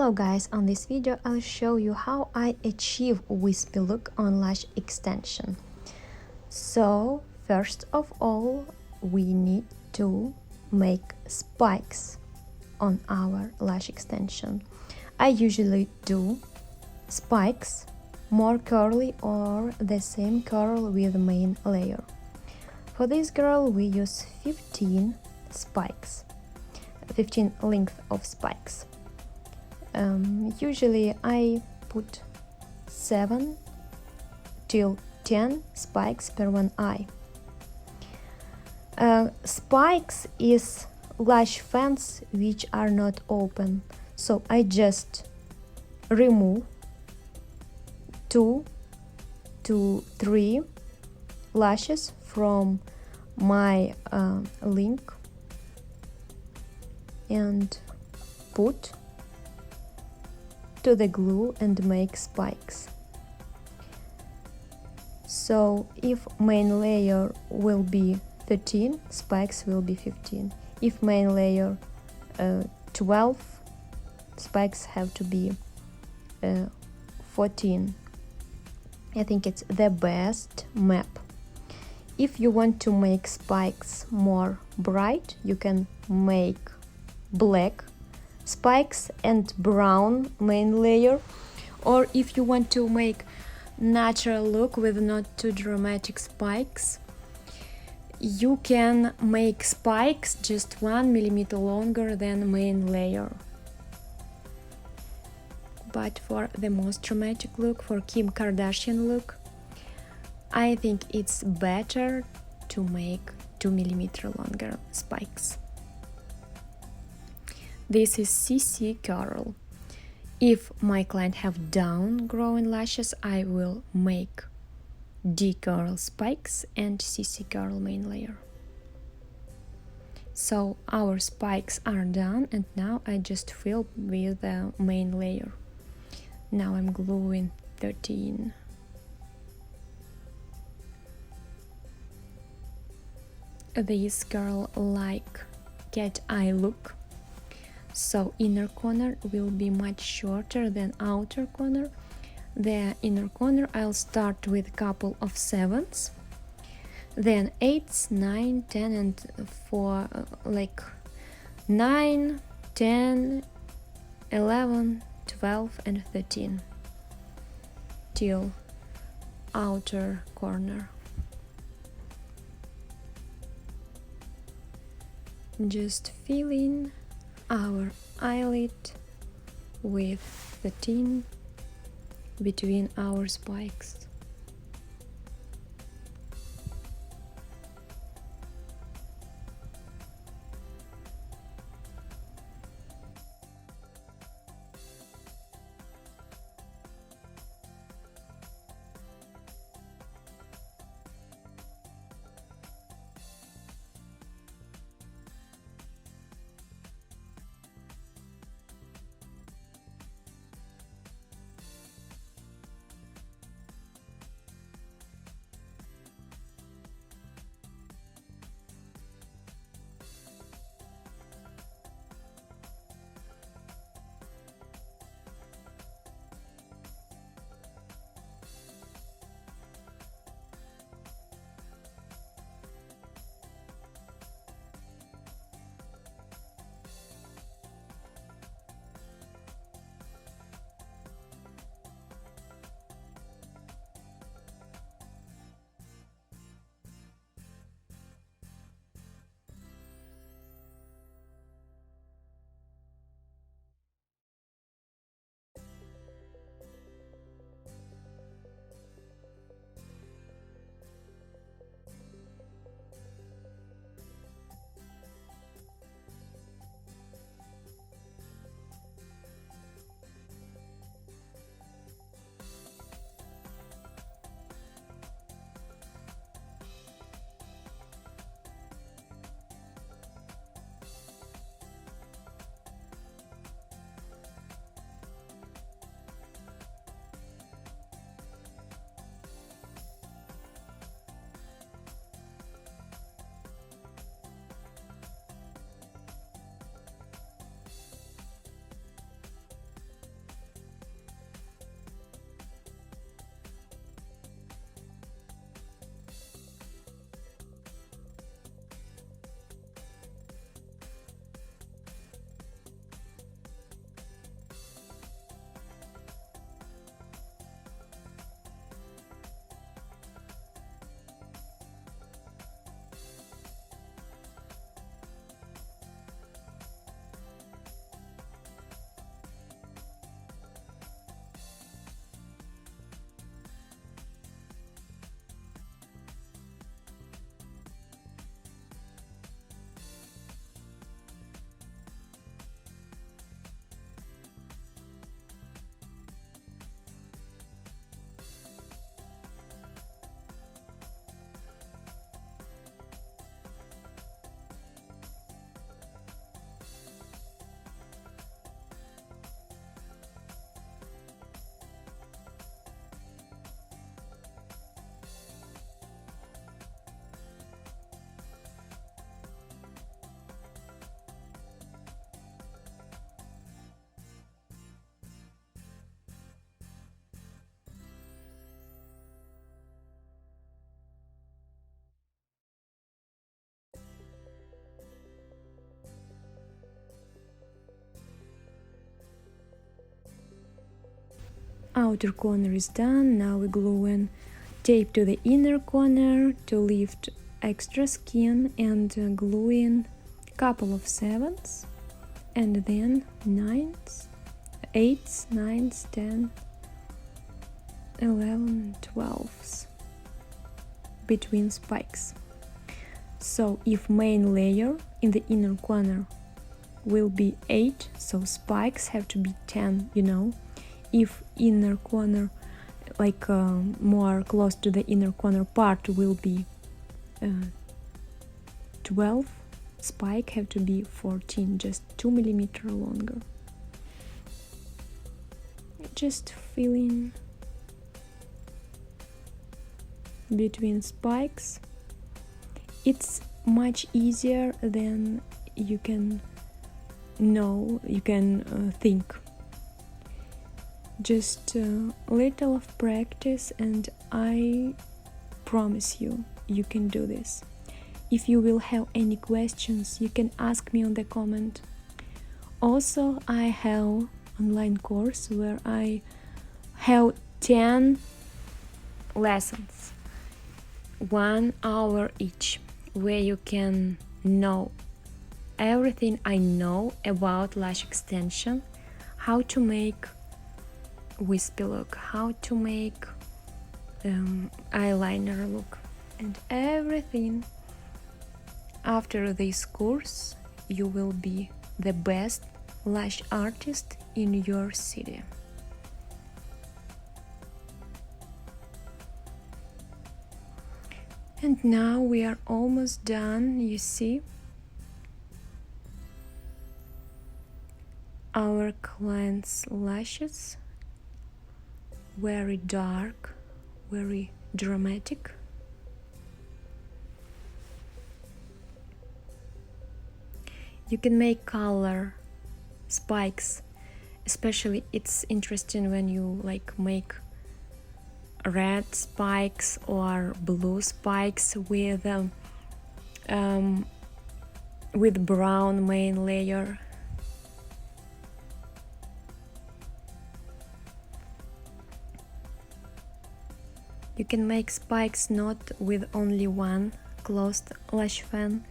Hello guys, on this video I'll show you how I achieve wispy look on lash extension. So first of all we need to make spikes on our lash extension. I usually do spikes more curly or the same curl with the main layer. For this girl we use 15 spikes, 15 length of spikes. Usually I put 7 till 10 spikes per one eye. Spikes is lash fans which are not open, so I just remove 2 to 3 lashes from my link and put to the glue and make spikes. So if main layer will be 13, spikes will be 15. If main layer 12, spikes have to be 14. I think it's the best map. If you want to make spikes more bright, you can make black spikes and brown main layer, or if you want to make natural look with not too dramatic spikes, you can make spikes just 1 millimeter longer than main layer. But for the most dramatic look, for Kim Kardashian look, I think it's better to make 2 millimeter longer spikes. This is CC curl. If my client have down growing lashes, I will make D curl spikes and CC curl main layer. So our spikes are done, and now I just fill with the main layer. Now I'm gluing 13. This girl like cat eye look. So inner corner will be much shorter than outer corner. The inner corner I'll start with a couple of 7s, then 8s, 9, 10 and 4, like 9, 10, 11, 12 and 13 till outer corner. Just fill in our eyelid with 13 between our spikes. Outer corner is done. Now we glue in tape to the inner corner to lift extra skin and glue in couple of 7s and then 9s, 8s, 9s, 10, 11, 12s between spikes. So if main layer in the inner corner will be 8, so spikes have to be 10, you know. If inner corner, like more close to the inner corner part, will be 12, spike have to be 14, just 2 millimeters longer. Just filling between spikes. It's much easier than you can know, you can think. Just a little of practice and I promise you, you can do this. If you will have any questions, you can ask me on the comment. Also, I have online course where I have 10 lessons, 1 hour each, where you can know everything I know about lash extension, how to make wispy look, how to make eyeliner look, and everything. After this course, you will be the best lash artist in your city. And now we are almost done, you see. Our client's lashes, very dark, very dramatic. You can make color spikes, especially it's interesting when you like make red spikes or blue spikes with brown main layer. You can make spikes not with only one closed lash fan,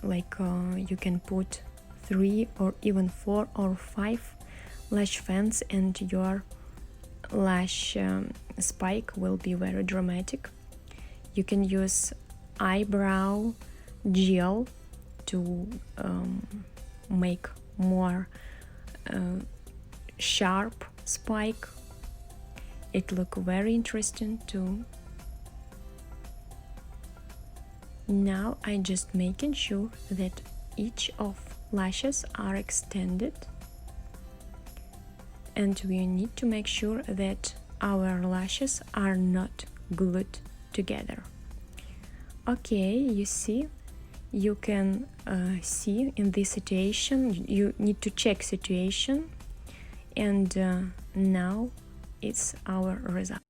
like you can put 3 or even 4 or 5 lash fans and your lash spike will be very dramatic. You can use eyebrow gel to make more sharp spike. It look very interesting too. Now I'm just making sure that each of lashes are extended, and we need to make sure that our lashes are not glued together. Okay, you see, you can see in this situation, you need to check situation, and now it's our result.